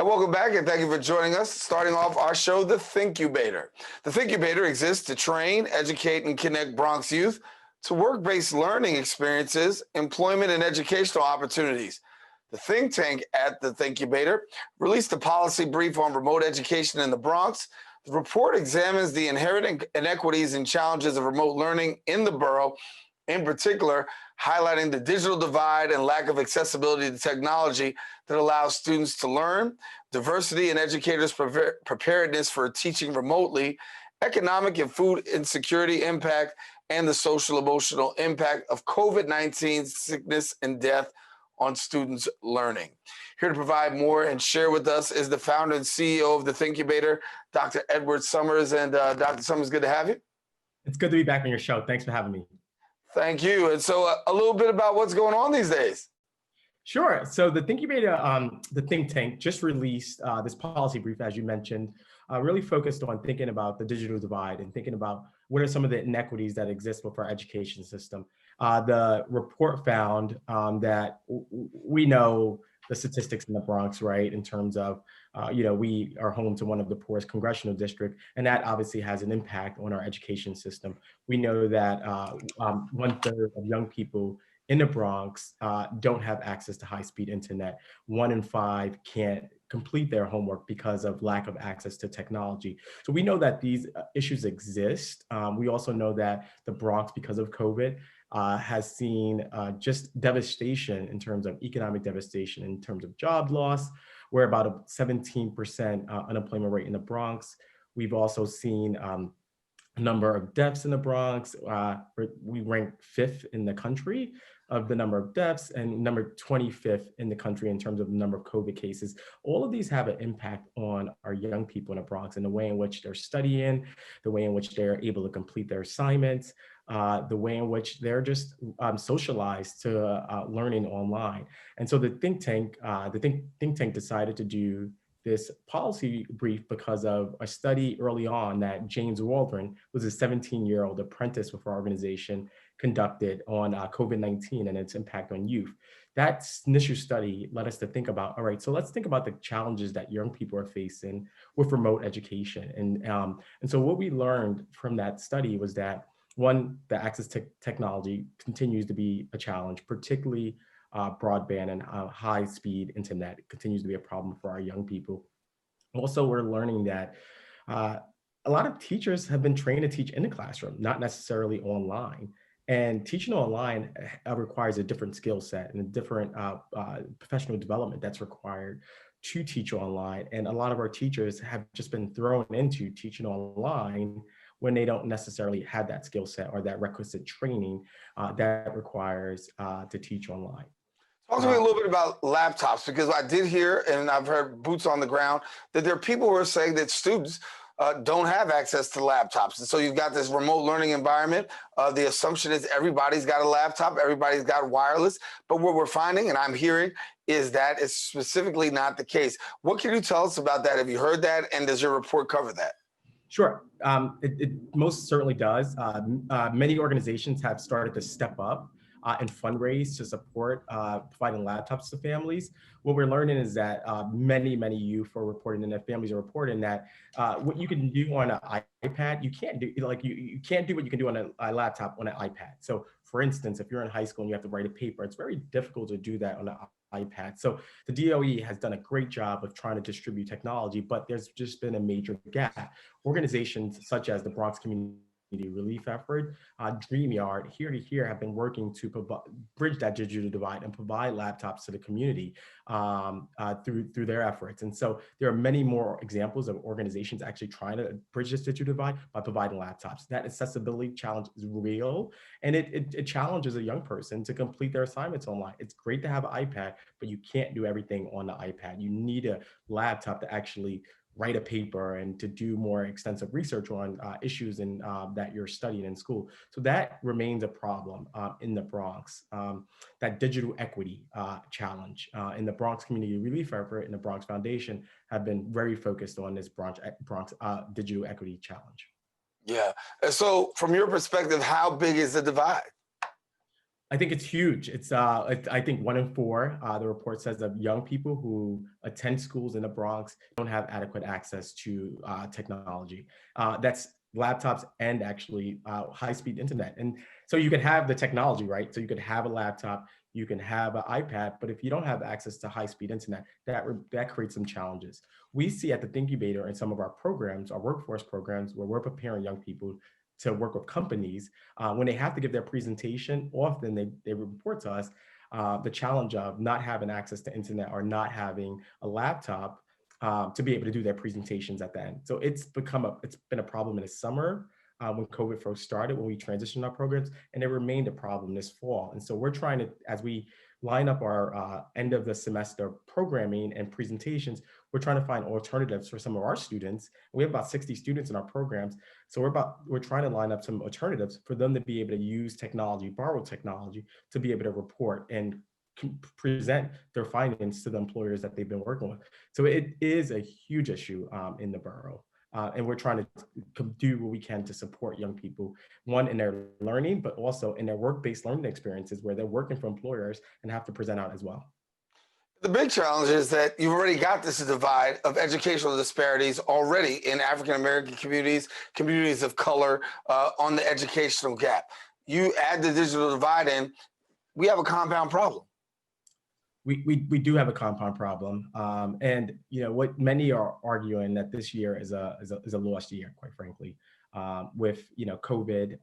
And welcome back, and thank you for joining us. Starting off our show, The Thinkubator. The Thinkubator exists to train, educate, and connect Bronx youth to work-based learning experiences, employment, and educational opportunities. The think tank at The Thinkubator released a policy brief on remote education in the Bronx. The report examines the inherent inequities and challenges of remote learning in the borough, in particular, highlighting the digital divide and lack of accessibility to technology that allows students to learn, diversity and educators' preparedness for teaching remotely, economic and food insecurity impact, and the social emotional impact of COVID-19 sickness and death on students' learning. Here to provide more and share with us is the founder and CEO of the Thinkubator, Dr. Edward Summers. And Dr. Summers, good to have you. It's good to be back on your show. Thanks for having me. Thank you. And so a little bit about what's going on these days. Sure. So the Thinkubator, the think tank, just released this policy brief, as you mentioned, really focused on thinking about the digital divide and thinking about what are some of the inequities that exist with our education system. The report found that we know the statistics in the Bronx, right, in terms of, we are home to one of the poorest congressional districts, and that obviously has an impact on our education system. We know that 1/3 of young people in the Bronx don't have access to high-speed internet. 1 in 5 can't complete their homework because of lack of access to technology. So we know that these issues exist. We also know that the Bronx, because of COVID, has seen just devastation in terms of economic devastation, in terms of job loss. We're about a 17% unemployment rate in the Bronx. We've also seen a number of deaths in the Bronx. We rank 5th in the country of the number of deaths and number 25th in the country in terms of the number of COVID cases. All of these have an impact on our young people in the Bronx and the way in which they're studying, the way in which they're able to complete their assignments, the way in which they're just socialized to learning online. And so the think tank decided to do this policy brief because of a study early on that James Waldron, was a 17-year-old apprentice with our organization, conducted on COVID-19 and its impact on youth. That initial study led us to think about, all right, so let's think about the challenges that young people are facing with remote education. And so what we learned from that study was that, one, the access to technology continues to be a challenge, particularly broadband and high-speed internet continues to be a problem for our young people. Also, we're learning that a lot of teachers have been trained to teach in the classroom, not necessarily online. And teaching online requires a different skill set and a different professional development that's required to teach online. And a lot of our teachers have just been thrown into teaching online when they don't necessarily have that skill set or that requisite training that requires to teach online. Talk to me a little bit about laptops, because I did hear, and I've heard boots on the ground, that there are people who are saying that students don't have access to laptops. And so you've got this remote learning environment. The assumption is everybody's got a laptop, everybody's got wireless. But what we're finding, and I'm hearing, is that it's specifically not the case. What can you tell us about that? Have you heard that? And does your report cover that? Sure, it most certainly does. Many organizations have started to step up and fundraise to support providing laptops to families. What we're learning is that many youth are reporting, and their families are reporting that what you can do on an iPad, you can't do, you can't do what you can do on a laptop on an iPad. So for instance, if you're in high school and you have to write a paper, it's very difficult to do that on an iPad. So the DOE has done a great job of trying to distribute technology, but there's just been a major gap. Organizations such as the Bronx Community Relief Effort, DreamYard, Here to Here have been working to bridge that digital divide and provide laptops to the community through their efforts. And so there are many more examples of organizations actually trying to bridge this digital divide by providing laptops. That accessibility challenge is real, and it challenges a young person to complete their assignments online. It's great to have an iPad, but you can't do everything on the iPad. You need a laptop to actually write a paper and to do more extensive research on issues that you're studying in school. So that remains a problem in the Bronx. That digital equity challenge in the Bronx Community Relief Effort and the Bronx Foundation have been very focused on this Bronx digital equity challenge. Yeah. And so from your perspective, how big is the divide? I think it's huge. I think 1 in 4, the report says, of young people who attend schools in the Bronx don't have adequate access to technology. That's laptops and actually high-speed internet. And so you could have the technology, right? So you could have a laptop, you can have an iPad, but if you don't have access to high-speed internet, that creates some challenges. We see at the Thinkubator in some of our programs, our workforce programs, where we're preparing young people to work with companies, when they have to give their presentation, often they report to us the challenge of not having access to internet or not having a laptop to be able to do their presentations at the end. So it's been a problem in the summer when COVID first started, when we transitioned our programs, and it remained a problem this fall. And so we're trying to, as we line up our end of the semester programming and presentations, we're trying to find alternatives for some of our students. We have about 60 students in our programs. So we're trying to line up some alternatives for them to be able to use technology, borrow technology, to be able to report and present their findings to the employers that they've been working with. So it is a huge issue in the borough. And we're trying to do what we can to support young people, one, in their learning, but also in their work-based learning experiences where they're working for employers and have to present out as well. The big challenge is that you've already got this divide of educational disparities already in African American communities, communities of color, on the educational gap. You add the digital divide in, we have a compound problem. We do have a compound problem, and what many are arguing that this year is a lost year, quite frankly, with COVID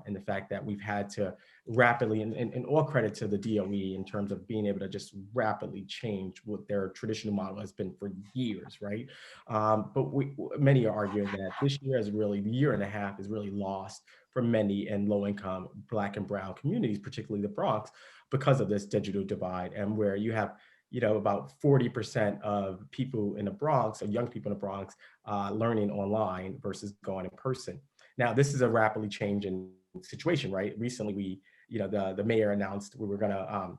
and the fact that we've had to rapidly, and all credit to the DOE in terms of being able to just rapidly change what their traditional model has been for years, right? But many are arguing that this year is really, the year and a half is really lost for many in low-income Black and Brown communities, particularly the Bronx, because of this digital divide, and where you have about 40% of people in the Bronx, or young people in the Bronx, learning online versus going in person. Now, this is a rapidly changing situation, right? Recently, the mayor announced we were going to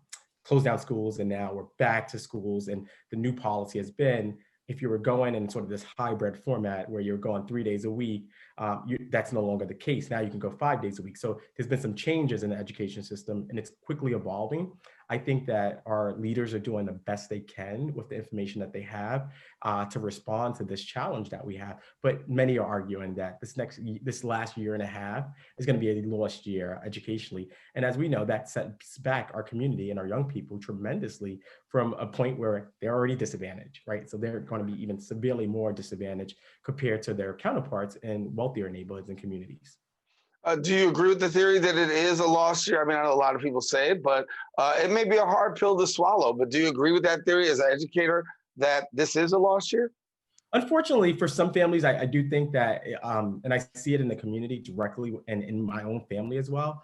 close down schools, and now we're back to schools. And the new policy has been, if you were going in sort of this hybrid format where you're going 3 days a week, that's no longer the case. Now you can go 5 days a week. So there's been some changes in the education system, and it's quickly evolving. I think that our leaders are doing the best they can with the information that they have to respond to this challenge that we have. But many are arguing that this last year and a half is going to be a lost year educationally. And as we know, that sets back our community and our young people tremendously from a point where they're already disadvantaged, right? So they're going to be even severely more disadvantaged compared to their counterparts in wealthier neighborhoods and communities. Do you agree with the theory that it is a lost year? I mean, I know a lot of people say it, but it may be a hard pill to swallow. But do you agree with that theory as an educator that this is a lost year? Unfortunately, for some families, I do think that, and I see it in the community directly and in my own family as well,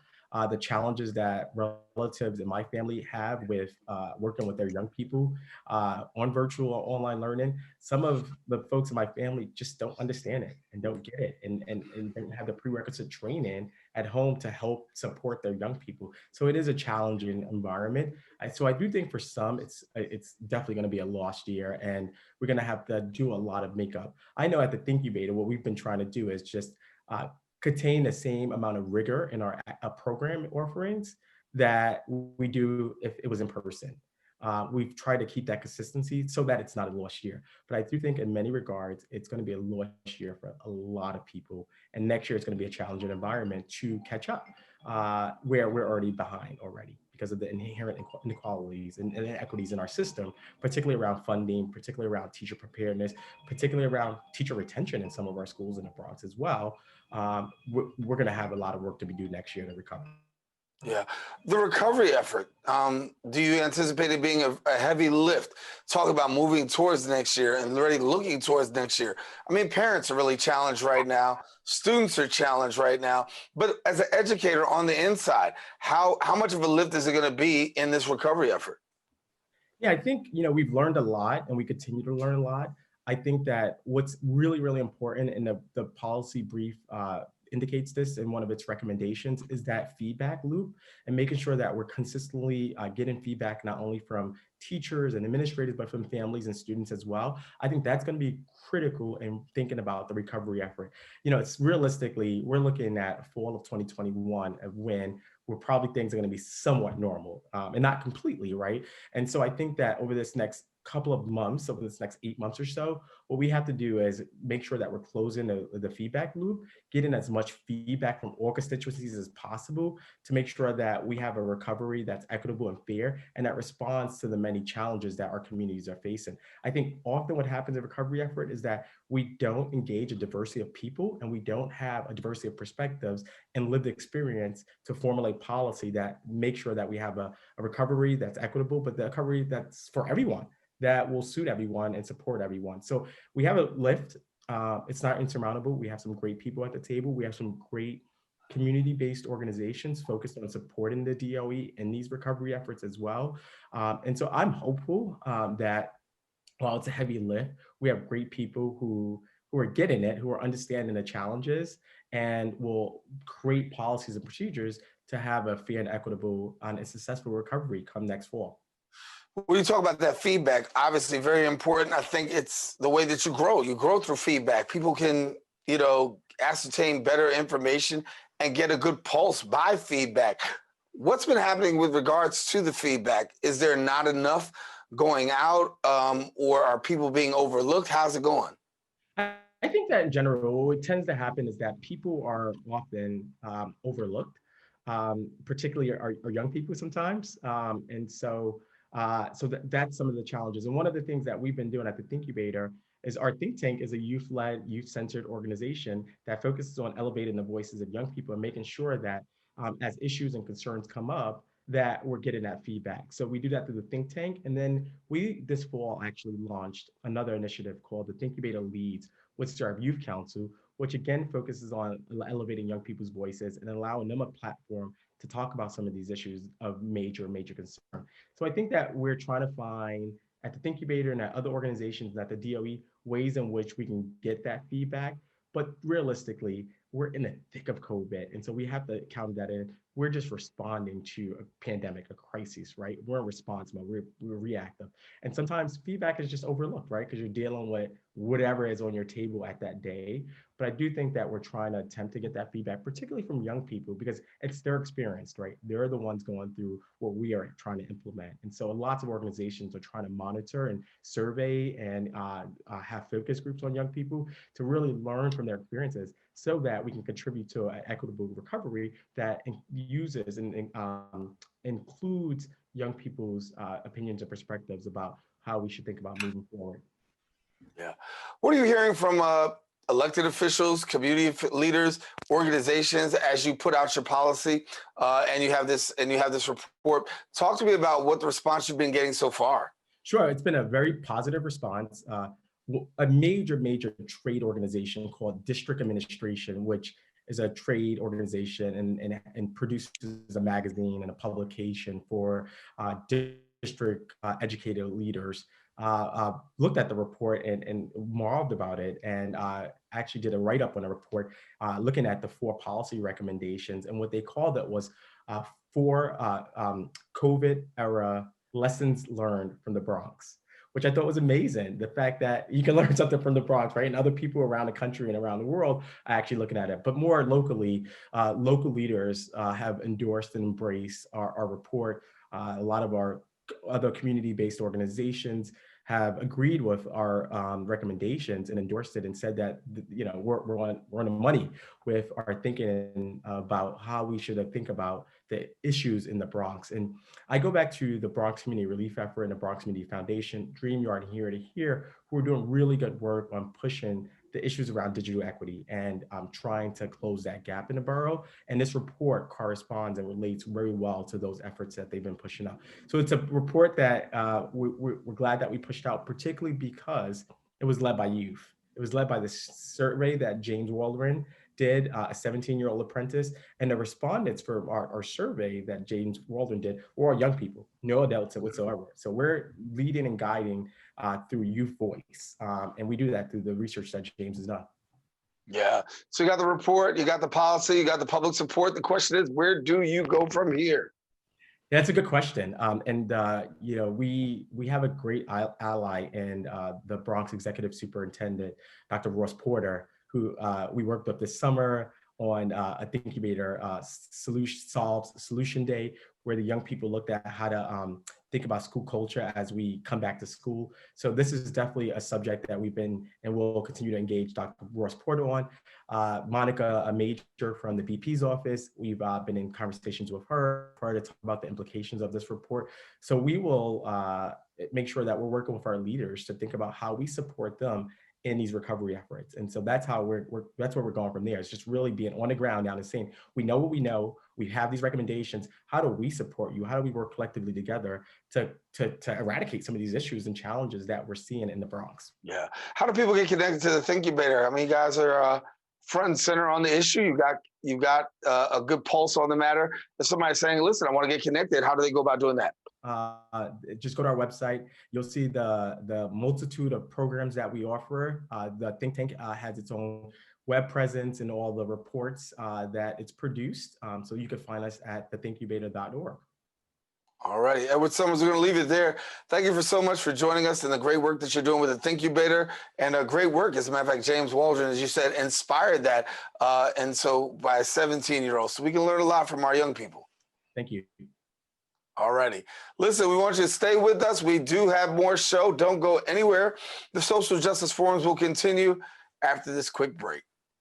the challenges that relatives in my family have with working with their young people on virtual or online learning. Some of the folks in my family just don't understand it and don't get it, and don't have the prerequisite training at home to help support their young people. So it is a challenging environment. So I do think for some, it's definitely going to be a lost year, and we're going to have to do a lot of makeup. I know at the Thinkubator, what we've been trying to do is just contain the same amount of rigor in our program offerings that we do if it was in person. We've tried to keep that consistency so that it's not a lost year. But I do think in many regards, it's going to be a lost year for a lot of people. And next year, it's going to be a challenging environment to catch up where we're already behind already because of the inherent inequalities and inequities in our system, particularly around funding, particularly around teacher preparedness, particularly around teacher retention in some of our schools in the Bronx as well. We're going to have a lot of work to be due next year to recover. Yeah. The recovery effort, do you anticipate it being a heavy lift? Talk about moving towards next year and already looking towards next year. I mean, parents are really challenged right now. Students are challenged right now. But as an educator on the inside, how much of a lift is it going to be in this recovery effort? Yeah, I think, we've learned a lot and we continue to learn a lot. I think that what's really, really important, and the policy brief indicates this in one of its recommendations, is that feedback loop and making sure that we're consistently getting feedback not only from teachers and administrators, but from families and students as well. I think that's going to be critical in thinking about the recovery effort. It's realistically, we're looking at fall of 2021 of when where probably things are going to be somewhat normal, and not completely, right? And so I think that over this next couple of months, over this next 8 months or so, what we have to do is make sure that we're closing the feedback loop, getting as much feedback from all constituencies as possible to make sure that we have a recovery that's equitable and fair and that responds to the many challenges that our communities are facing. I think often what happens in recovery effort is that we don't engage a diversity of people and we don't have a diversity of perspectives and lived experience to formulate policy that makes sure that we have a recovery that's equitable, but the recovery that's for everyone, that will suit everyone and support everyone. So we have a lift. It's not insurmountable. We have some great people at the table. We have some great community-based organizations focused on supporting the DOE in these recovery efforts as well. And so I'm hopeful that while it's a heavy lift, we have great people who are getting it, who are understanding the challenges, and will create policies and procedures to have a fair and equitable and successful recovery come next fall. When you talk about that feedback, obviously very important. I think it's the way that you grow. You grow through feedback. People can, ascertain better information and get a good pulse by feedback. What's been happening with regards to the feedback? Is there not enough going out, or are people being overlooked? How's it going? I think that in general, what tends to happen is that people are often overlooked, particularly our young people sometimes. And so that's some of the challenges. And one of the things that we've been doing at the Thinkubator is our think tank is a youth-led, youth-centered organization that focuses on elevating the voices of young people and making sure that as issues and concerns come up, that we're getting that feedback. So we do that through the think tank. And then we, this fall, actually launched another initiative called the Thinkubator Leads, which is our youth council, which again focuses on elevating young people's voices and allowing them a platform to talk about some of these issues of major concern. So I think that we're trying to find at the Thinkubator and at other organizations and at the DOE ways in which we can get that feedback. But realistically, we're in the thick of COVID. And so we have to count that in. We're just responding to a pandemic, a crisis, right? We're in response mode, we're reactive. And sometimes feedback is just overlooked, right? Because you're dealing with whatever is on your table at that day. But I do think that we're trying to attempt to get that feedback, particularly from young people, because it's their experience, right? They're the ones going through what we are trying to implement. And so lots of organizations are trying to monitor and survey and have focus groups on young people to really learn from their experiences so that we can contribute to an equitable recovery that uses and includes young people's opinions and perspectives about how we should think about moving forward. Yeah. What are you hearing from elected officials, community leaders, organizations as you put out your policy and you have this report? Talk to me about what the response you've been getting so far. Sure, it's been a very positive response. A major trade organization called District Administration, which is a trade organization and produces a magazine and a publication for district educated leaders, looked at the report and marveled about it, and actually did a write-up on the report looking at the 4 policy recommendations. And what they called it was 4 COVID era lessons learned from the Bronx, which I thought was amazing. The fact that you can learn something from the Bronx, right? And other people around the country and around the world are actually looking at it. But more locally, local leaders have endorsed and embraced our report. A lot of our other community-based organizations have agreed with our recommendations and endorsed it and said that we're on the money with our thinking about how we should think about the issues in the Bronx. And I go back to the Bronx Community Relief Effort and the Bronx Community Foundation, Dream Yard and Here to Here, who are doing really good work on pushing the issues around digital equity and trying to close that gap in the borough. And this report corresponds and relates very well to those efforts that they've been pushing out. So it's a report that we're glad that we pushed out, particularly because it was led by youth. It was led by the survey that James Waldron did, a 17-year-old apprentice, and the respondents for our survey that James Waldron did were all young people, no adults whatsoever. So we're leading and guiding through youth voice, and we do that through the research that James has done. Yeah. So you got the report, you got the policy, you got the public support. The question is, where do you go from here? That's a good question. We have a great ally in the Bronx Executive Superintendent, Dr. Ross Porter, who we worked with this summer on a Thinkubator solution day, where the young people looked at how to think about school culture as we come back to school. So this is definitely a subject that we've been and will continue to engage Dr. Ross Porter on. Monica, a major from the VP's office, we've been in conversations with her to talk about the implications of this report. So we will make sure that we're working with our leaders to think about how we support them in these recovery efforts. And so that's how that's where we're going from there. It's just really being on the ground now and saying, we know what we know, we have these recommendations. How do we support you? How do we work collectively together to eradicate some of these issues and challenges that we're seeing in the Bronx? Yeah. How do people get connected to the Thinkubator? I mean, you guys are front and center on the issue. You've got a good pulse on the matter. If somebody's saying, listen, I want to get connected, how do they go about doing that? Just go to our website. You'll see the multitude of programs that we offer. The think tank has its own web presence and all the reports that it's produced. So you can find us at thethinkubator.org. All righty, Edward Summers, we're going to leave it there. Thank you so much for joining us and the great work that you're doing with the Thinkubator, and great work. As a matter of fact, James Waldron, as you said, inspired that, and so by a 17-year-old. So we can learn a lot from our young people. Thank you. All righty. Listen, we want you to stay with us. We do have more show. Don't go anywhere. The Social Justice Forums will continue after this quick break.